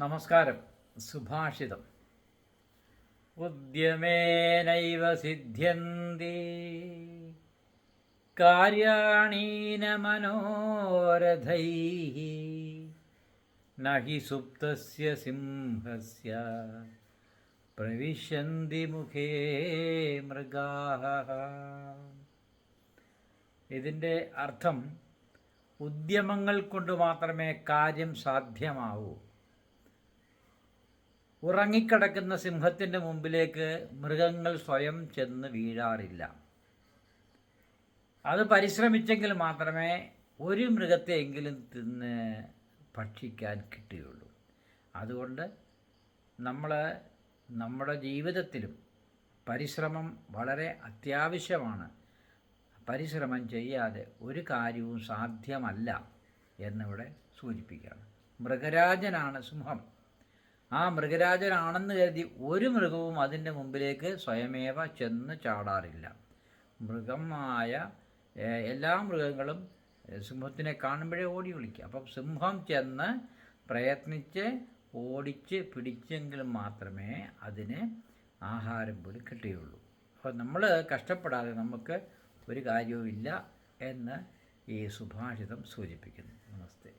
നമസ്കാരം. സുഭാഷിതം. ഉദ്യമേനൈവ സിദ്ധ്യന്തി കാര്യാണീന മനോരഥൈഃ നഹി സുപ്തസ്യ സിംഹസ്യ പ്രവിശന്തി മുഖേ മൃഗാഃ. ഇതിൻ്റെ അർത്ഥം ഉദ്യമങ്ങൾ കൊണ്ട് മാത്രമേ കാര്യം സാധ്യമാവൂ. ഉറങ്ങിക്കിടക്കുന്ന സിംഹത്തിൻ്റെ മുമ്പിലേക്ക് മൃഗങ്ങൾ സ്വയം ചെന്ന് വീഴാറില്ല. അത് പരിശ്രമിച്ചെങ്കിൽ മാത്രമേ ഒരു മൃഗത്തെയെങ്കിലും തിന്ന് ഭക്ഷിക്കാൻ കിട്ടുകയുള്ളൂ. അതുകൊണ്ട് നമ്മുടെ ജീവിതത്തിലും പരിശ്രമം വളരെ അത്യാവശ്യമാണ്. പരിശ്രമം ചെയ്യാതെ ഒരു കാര്യവും സാധ്യമല്ല എന്നിവിടെ സൂചിപ്പിക്കുകയാണ്. മൃഗരാജനാണ് സിംഹം. ആ മൃഗരാജനാണെന്ന് കരുതി ഒരു മൃഗവും അതിൻ്റെ മുമ്പിലേക്ക് സ്വയമേവ ചെന്ന് ചാടാറില്ല. മൃഗമായ എല്ലാ മൃഗങ്ങളും സിംഹത്തിനെ കാണുമ്പോഴേ ഓടി ഒളിക്കുക. അപ്പം സിംഹം ചെന്ന് പ്രയത്നിച്ച് ഓടിച്ച് പിടിച്ചെങ്കിൽ മാത്രമേ അതിന് ആഹാരം പോലും കിട്ടുകയുള്ളൂ. അപ്പോൾ നമ്മൾ കഷ്ടപ്പെടാതെ നമുക്ക് ഒരു കാര്യവുമില്ല എന്ന് ഈ സുഭാഷിതം സൂചിപ്പിക്കുന്നു. നമസ്തേ.